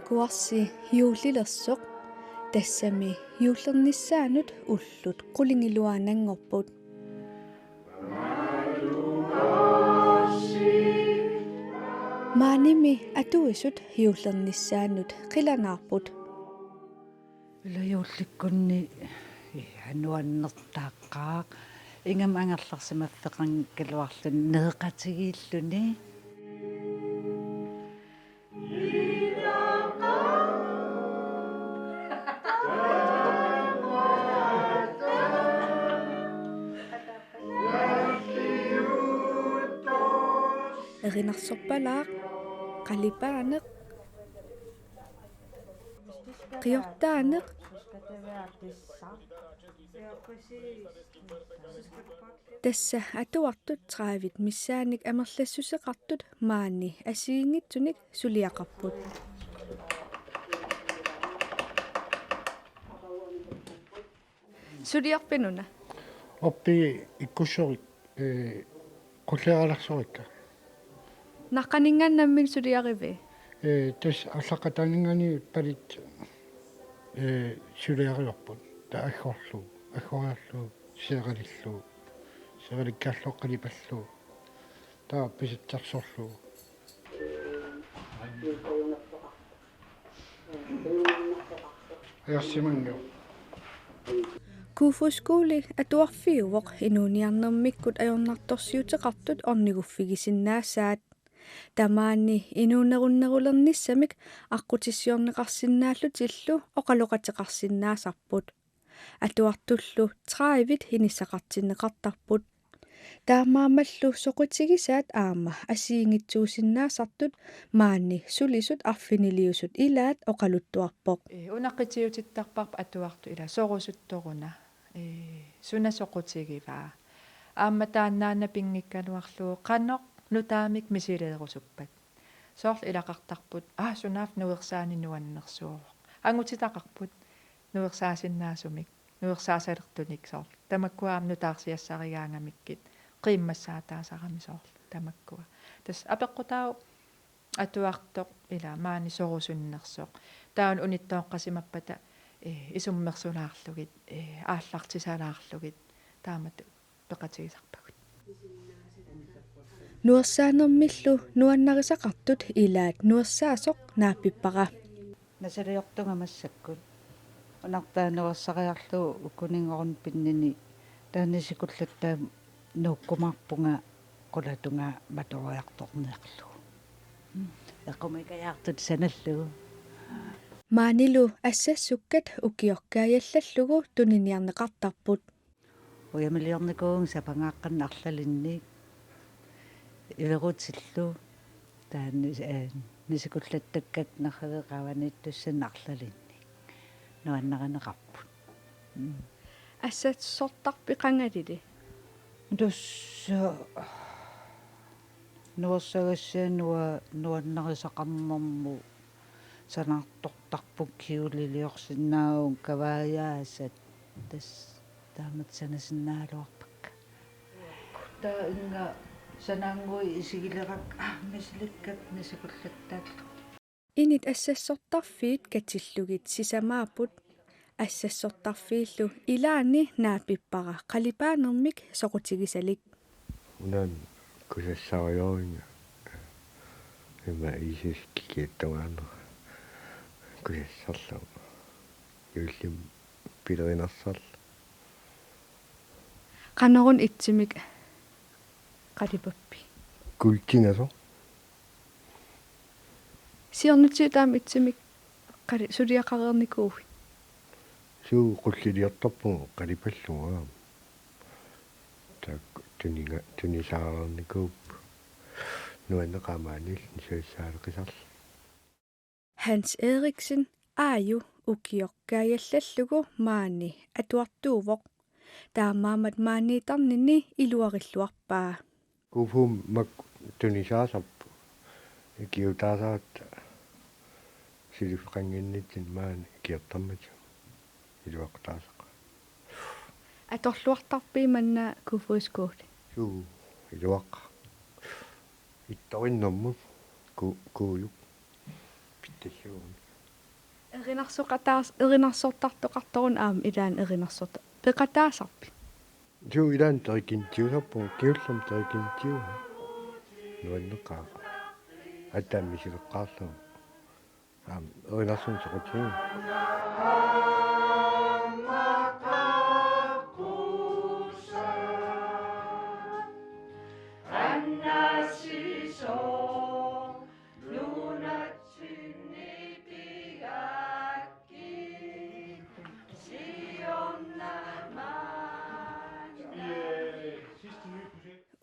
kuarsi hiullilersoq tassami hiullernissaanut ullut qulingiluanangorput maanimi atuisut hiullernissaanut qilanaarput илаюулликкунни ануаннертааққаақ ингам ангерларсимаффеқан калуарлун неэқатигииллуни erinarsorpalaaq qalipaaneq qiortaaneq tassa atuartut traavit missaanik amerlassuseqartut maani asiingitsunik suliaqarput suliarpinuna oppi ikkussorit qulleerallarsorikka naqqaningaannammin suliarivi tas allaqataaningani palit suliariorput ta aggorillu seeqalillu seeqalikkaarloqqalipallu taa pisittarsorlu ajarsimangio kuufuskuuli atuarfiuvoq inuuniarnermikkut ajornartorsiuteqartut orniguffigisinnaassaat tamaani inuunerunnerulernissamik аққутиссиорнеқарсиннааллутиллу оқалоқатеқарсиннаасарпут атуартуллу траивит хинissақартиннеқартарпут таамаамаллу соқутигисаат аама асиингитсуусиннаасартут маани сулисут арфинилиусут илаат оқалуттуарпоқ унаққитиутиттарпарп атуарту ила сорусутторуна сунасоқутигиваа аама тааннаана пингиккалуарлуу қаноқ нутаамик мисилеерусуппат соорл илақартарпут сунаaf нуерсаани нуаннерсуоқ ангутитақарпут нуерсаасиннаасумик нуерсаасалертуник соорл тамаккуаам нутаарсиассаригаангамиккит қииммассаатаасарами соорл тамаккуа тас апеққутау атуартоқ ила маани сорусуннерсоқ таун униттооққасимаппата исуммерсулаарлугит ааллартисалаарлугит таамат пеқатигисарпагут нуерсаанермиллу нуаннарисақартут илаат нуерсаасоқ нааппиппара насалиортунгамассаккут унартаануерсариарлуу уккунингорун пиннини таанисикуллаттаа нууккумарпунга qulatunga маториарторнеерлу эққумикаяартут саналлугу маанилу ассассуккат укиоркааллаллугу туниниарнеқартарпут уямилиорникуун сапангааққанна арлалинни иверутиллу таанни нисикуллаттаккат нахавеқаваниттуссана арлалинни нуаннеранеқарпут ассассортарпи қангалили тусса нуассагассаануа нуаннерисақарнэрму санаартортарпук киулилиорсинааун каваяасат тас таамат санасиннаалуарпакка таа инга санаангуи исигилерак мисиликкат нисикуллаттааллу инит ассассортарфиит катиллугит сисамаапут ассассортарфииллу илаани наапиппара қалипаанермик соқутигисалик унан кусассариоринга эма исискикиаттугаана кусассарлу юллим пилеринерсарл qanarun itsimik qalipappi культинасо сиорнутиутаам itsimik qali сулиақарерникууви суу qulлилиортарпугу qalipallуга так тунисаарерникууп нуаннеқамаанил нисуиссаалеқисарл Hans Eriksen aaju ukiorkaajallallugu maani atuartuuvoq таамаамат маанитарнини илуариллуарпаа куфум мак тунисаасарпу киутаасаат силиффеқангиннитсин маани киертармат илуақтаасаqa аторлуартарпи манна куфуискуут суу илуаққа ittorinnermut kuujuk pittassуун Erinarsortartoqartorun ilaan erinarsorta peqataasarpi. Ju ilan terikintiusarpu kiullum terikintiu. Nuanneqaa. Attaamisileqqaarlu. Erinarsun soqutiin.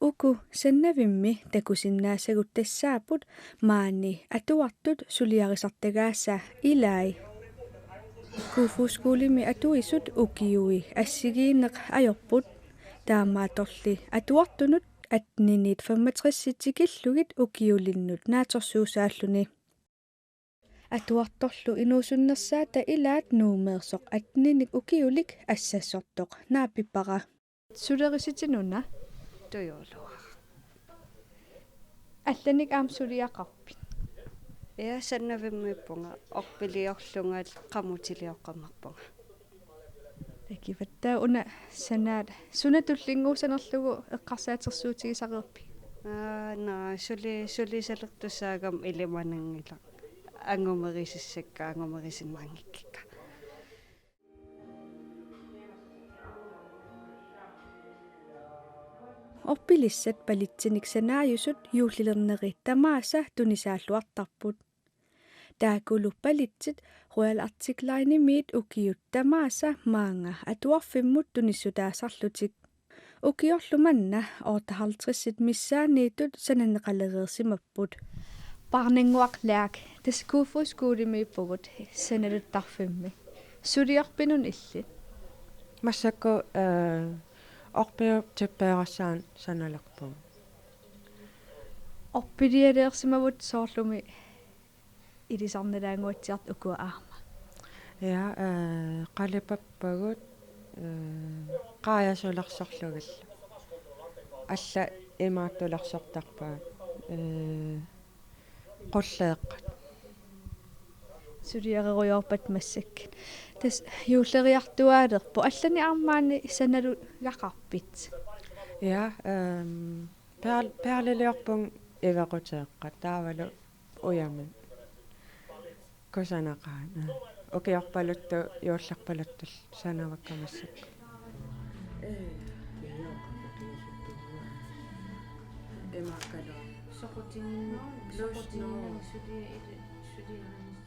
Uku sennavimmi takusinnaasagut tassaaput maani atuartut suliarisartagaassa ilai. Kuufuskuulimi atuisut ukiui assigiinneq ajorput taamaatorli atuartunut atniniit 65-tikillugit ukiulinnut naatorsuusaalluni. Atuartorlu inuusunnersaata ilaat nuumeersoq atninik ukiulik assassortoq naapipara. Sulerisitinuna Tujuuluaq. алланик аам сулиақарпит Сannavimmiippunga orpiliorlungaal qamutiliоqqammarpunga. такиваттаа уна санаат сунатуллингуусанерлугу эққарсаатерсуутигисақерпи Sulisalерtusaagam ilimanangila angumerisissakka angumerisinmaangikkikka. орпилиссат палитсиник санааюсут юуллилернери тамааса тунисааллуартарпут таакулу палитсит руал артиклайнимиит укиут тамааса маанга атуарфиммут туниссутаасарлутик укиорлуманна оортахалтриссит миссааниитут сананеқалереерсимаппут парнингуарлаак таскууфускуулимииппугут саналуттарфимми сулиарпинун илли массакку орпиу типпеерассаан саналерпу орпилиалеерсимавут соорлуми илисарналаангуатсиарт укуа аама я қалипаппагут qaajasularsorlugil алла имааттуларсортарпаат qulleeqqat сулиареруйорпат массак тас юуллериартуаалерпу аллани армаани саналу гақарпит я перлилиорпун ивеқутеэққа таавалу уями кусанақаан окиорпалутту юулларпалуттул санаваккамассак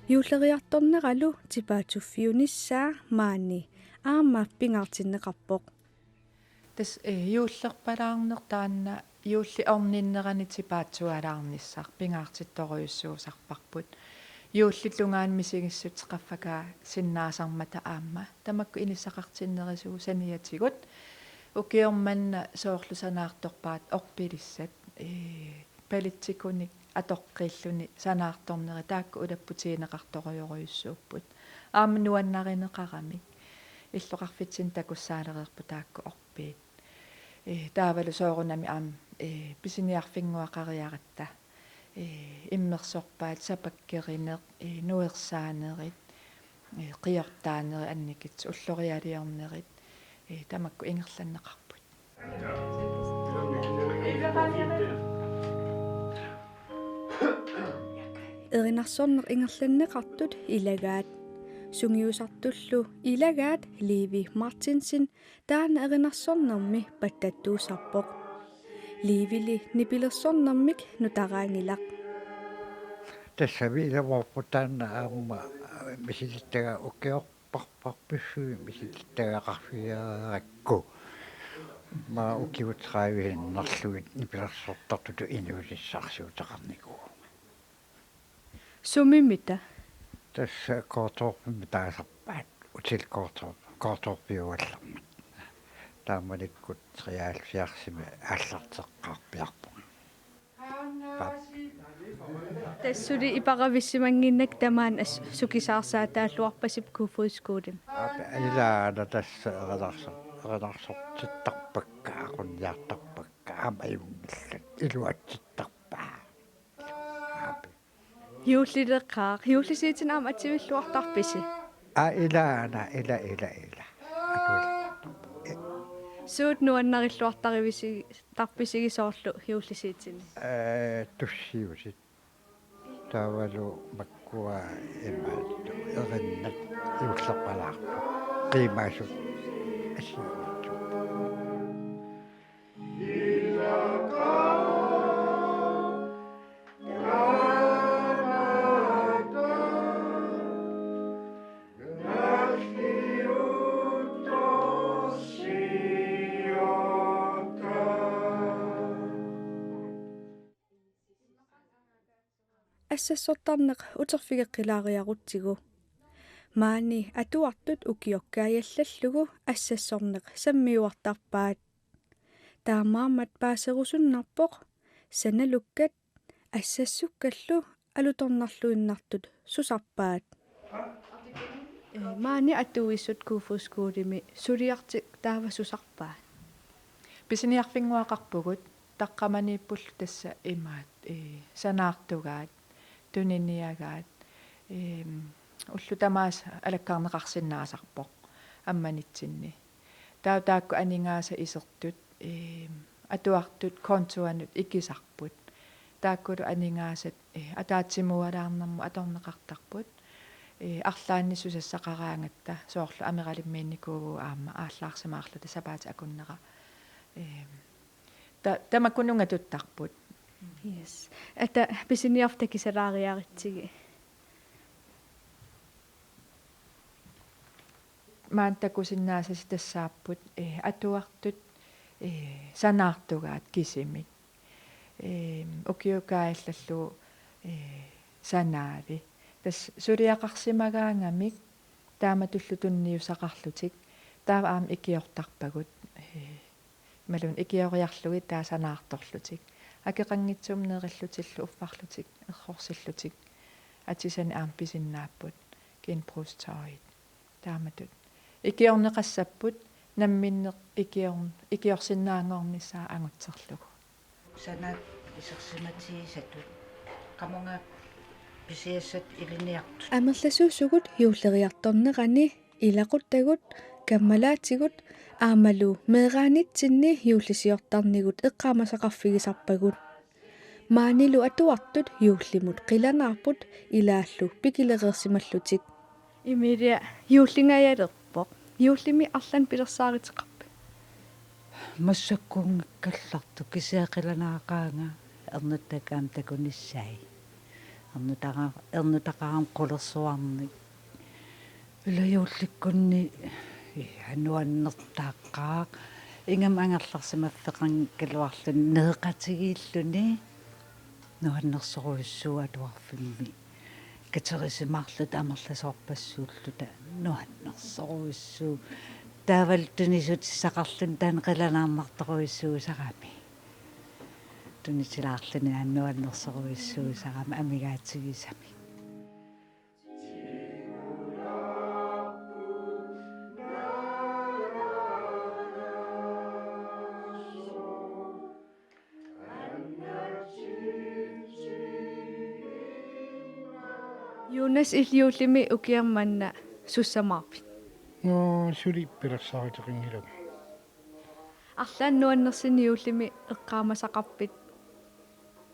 юуллериарторнералу типаатуффиуниссаа маани аамааппингаартиннеқарпоқ тас юуллерпалаарнер таанна юулли орниннерани типаатсуалаарниссаар пингаартитторюссуусарпарпут юуллиллунгаан мисигиссутеқаффакаа синнаасармата аама тамакку иниссақартиннерисугу саниатигут укиорманна соорлусанаарторпаат орпилиссат палитсикуник атоққиллуни санаарторнери таакку улаппутиинеқарторюоруйуссууппут аама нуаннаринеқарами иллоқарфитсин такуссаалереерпу таакку орпиит таавалу соорунами аама писиниарфингуақариаратта иммерсорпаат сапаккеринеқ нуерсаанерит қиортаанери анникит уллориалиорнерит тамакку ингерланнеқарпут эринарсорнер ингерланнеқартут илагаат сунгиусартуллу илагаат Ливи Мартинсен таана эринарсорнерми паттаттуусарпоқ Ливили нипилерсорнермик нутараангилақ тассавилаварпутаанна аама мисилиттага укиорпарпарписсуи мисилиттагақарфиаракку ма укиутраавииннарлугит нипилерсортартуту инуилиссаарсуутеқарнику сумимита тасса кооторпми таасарпаат утил кооторпиуалларма таамаликкут триаалфиарсими ааллартеққарпиарпу тассули ипарависсимангиннак тамаан ас сукисаарсаатааллуарпасип куфуискуулим алилаана тасса ераларсортиттарпакка ақунниартарпакка аама аюнгиллат илуатситтарпаа Hiullileqqaaq hiullisiitin aam ativilluartarpisi. Ila. Suut nuannariluartarivisi tarpisigisoorlu hiullisiitini. Tussiusit. Tavalu makkua imaattu. Erinnet iullapalaarpu. Qiimaasut. Asiittu. Assassortarneq uterfigeqqilaariarutigu. Maani atuartut ukiokkaayallallugu assassorneq sammiuartarpaat. Taamaammat paaserusunnarpoq sanalukkat assassukkallu alutornarluinnartut susarpaat. Maani atuissut kuufuskuulimi suliartik taava susarpaat. Pisiniarfinguaqarpugut taqqamaniippullu tassa imaat sanaartugaat tuniniagaat уллу тамаас алаккаарнеқарсинаасарпоқ амманитсинни таакку анингааса исертут атуартут контуанут икисарпут тааккулу анингаасат атаатсимуалаарнэрму аторнеқартарпут арлаанни сусассақараангатта соорлу амералиммиинникуугу аама ааллаарсимаарлу тасапаати акуннера тамаккунунга туттарпут. Yes. Että pisiniartakisalaariaritsigi. Maantakusinnaasasi tassaapput atuartut sanaartugaat kisimik. Ukiukaillallu sanaavi. Tas suliaqarsimagaangamik taamatullu tunniusaqarlutik taava aam ikiortarpagut malun ikioriarlugi taa sanaartorlutik. Акеқангитсумнеериллутиллу уффарлутик еррорсиллутик атисани аамписиннааппут кинпрустаит тааматут икиорнеқассаппут намминнеқ икиорсиннаангорнissaа ангутсерлугу санаат исерсиматигисатут қамунга писиассат илиниартут Амерласуусугут юуллериарторнерани илақуттагут каммалаатигут аамалу меераанитсинни юуллисиортарнигут эққаамасақарфигисарпагут маанилу атуартут юуллимут қиланаарпут илааллу пикилереерсималлутик имилиа юуллингаялерпоқ юуллими арлан пилерсааритеқарпи массаккуунгаккалларту кисиақиланаақаанга эрнуттакаам такуниссай эрнутақарам қулерсуарник илаюулликкунни ануаннертааққаа ингам ангерларсимаффеқангкалуарлун неэқатигииллуни нуаннерсоруиссуа туарфимми катерисимарлут амерласоорпассууллута нуаннерсоруиссуу таавалтунисутиссақарлун таанеқиланааммарторуиссуусарами тунисилаарлуни аннуаннерсоруиссуусарами амигаатигисами Jonas illiullimi ukiarmanna sussamaarpit. Suli pirassariteqingilu. Арлаан нуаннерсини юуллими эққаамасақарпит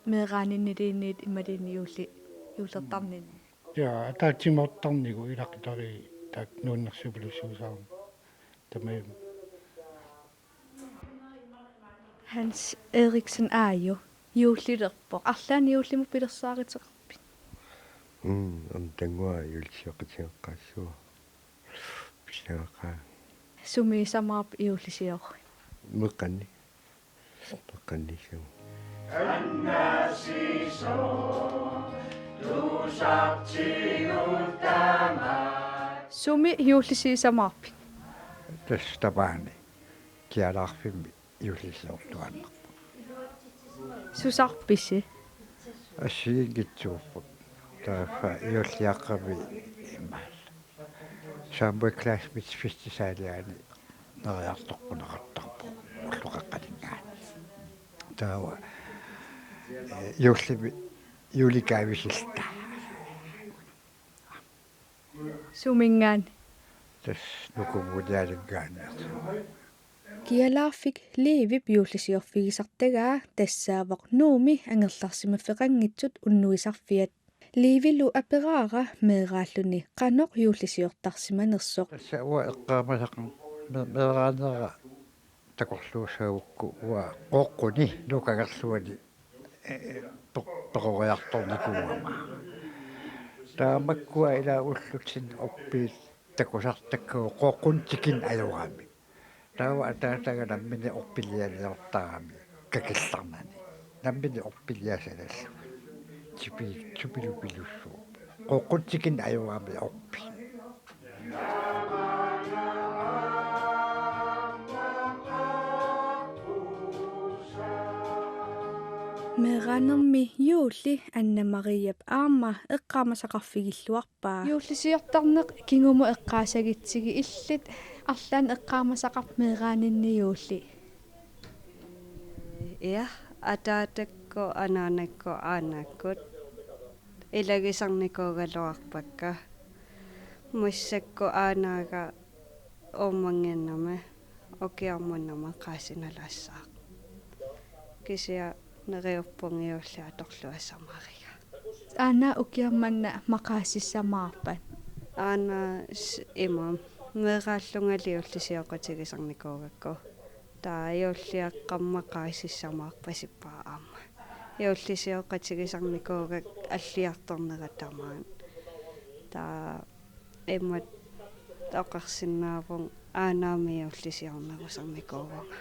меерааниnniliinniit ималиниулли юулертарнин. Ja, taatsimortarnigu ilaqitari taak nuunnersupulusuusaarum. Tamai Hans Eriksen aajo juullilerpoq арлаан юуллиму пилерсааритеқарпит. Am tangua yulsiaqatiaqqaassua. Pisaaqa. Sumi samaap juullisiorri. Meqqanni suu. Sumi juullisiisamaarpi. tässä tapaani kialaarfimmi juullisiortuanna. Susarpisi. Assiingitsuupput taafa iulliaqqami immaal. Saambui classmates festisaaliani neriartorpunaqartarpu ulluqaqqalingaan. Taawa juullimi juulikaavisillta Sumingaan. tas nukumulialinggaanert Kialaarfik liivip juullisiorfigisartagaa tassaavaq nuumi angerlarsimaffeqanngitsut unnuisarfiat liivilu aperaara meeraalluni qanoq juullisiortarsimanersoq tassa ua eqqaamasaqan meeraanera takorluussaavukku ua qoqquni nukagerluani peqoriartornikuuama taamakkua ila ullutin oppiit takusartakkuu qoqquntikin ajugaami taava ataataga nammini orpilialiortarami kakillarnani nammini orpiliasalallu tipilupilussu qoqquntikin ajugaami orpi meeraanermi juulli Anna-Mariap aama eqqaamasaqarfigilluarpaa juullisiortarneq kingumu eqqaasagitsigi illit арлаан эққаамасақарп меерааninni юулли Ja, атаатакко анаанакко аанаккут илагисарникуугалуарпакка муссакко аанаага оммангиннама окиармуннама қаасиналаассаа кисиа нериуппунгиулли аторлуассамаарига аана укиарманна мақаассамаарпат аана имам меерааллунгалиуллисиоқатигисарникуугакку таа юуллиаққаммақаассамаарпасиппаа аама юуллисиоқатигисарникуугак аллиарторнератамаан таа эммат тоқарсинаавун аанаамиуллисиорнерусарникуугунга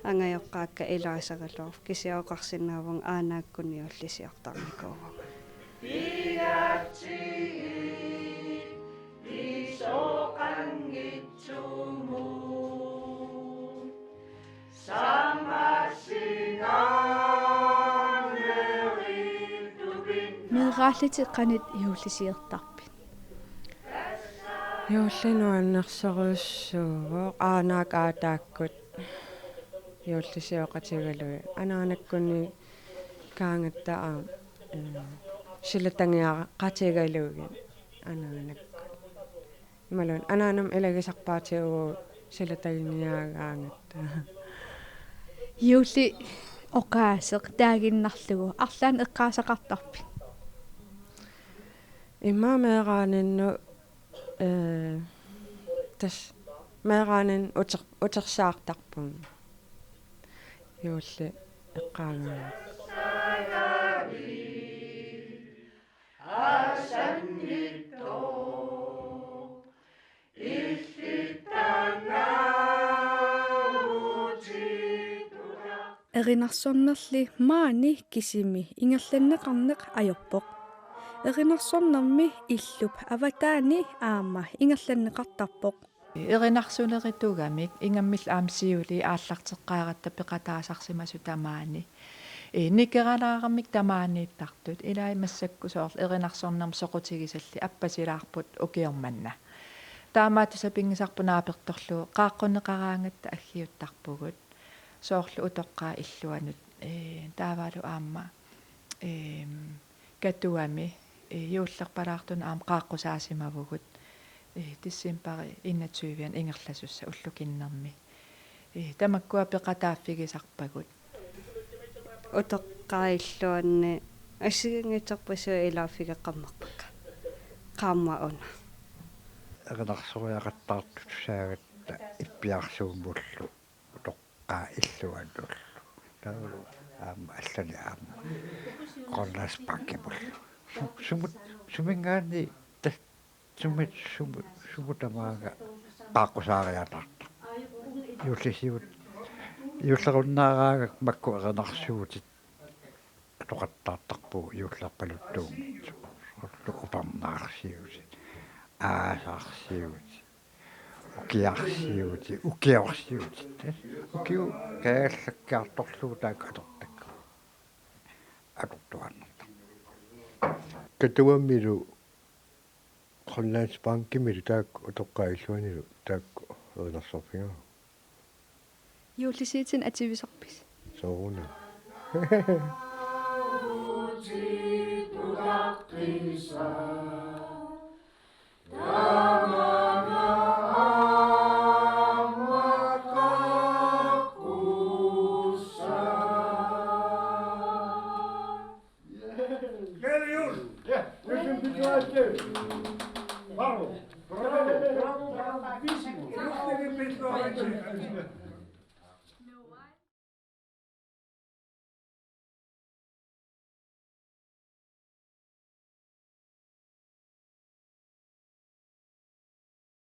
ангайоққаакка илаасаралуарф кисиоқарсинаавун аанааккуни уллисиортарникуугунга меерааллити qanit юуллисиертарпит юуллинуаннерсоруссууго аанаак аатааккут юуллисиоқатигалуи анаанаккуни каангатта силатангиара qatiгалуги анаанакку ималун анаанам илагисарпаатиугу силатагиниаагаангатта юулли оқаасеқ таагиннарлугу арлаан эққаасақартарпит иммаамеераанинну тас меераанин утерсаартарпун юулли эққаангаа эринарсорнерли маани кисими ингерланнеқарнеқ ajorpoq эринарсорнерми иллуп аватаани аама ингерланнеқартарпоқ эринарсулеритугамик ингаммил аамсиули ааллартеққааратта пеқатаасарсимасу тамаани никералаарамик тамаанииттартут илаи массаккусоорл эринарсорнерм соқутигисалли аппасилаарпут укиорманна таамаатуса пингисарпунааперторлуу qaaqquneqaraangатта аггиуттарпугут соорлу утоққаа иллуанут таавалу аама катуами юуллерпалаартуна аама qaaqqusaasimavugut тиссимпари 21 ингерласусса уллукиннерми тамаккуа пеқатааффигисарпагут утоққаиллуанни ассигингитерпасуа илааффигеққаммарпакка qaammauna эринарсориақаттаартут саагатта иппиарсууммуллу утоққаа иллуаннуллу таалу аама аллани аама qollas pakkimullu сумингаани тас сумутамаага qaaqqusaariatарта юуллисиут юуллеруннаараагак макку эринарсуутит атоқаттаартарпуу юуллерпалуттуугит орлу упарнаарсиути аасаарсиути укиарсиути укиу кааллаккаарторлуу таак атортакку атортуаннарта катуаммилу Grønlandsbanken таак утоққаиллуанилу таакку эринарсорфигаа юуллисиитин ативисарпис сооруна Da Bravo, bravissimo.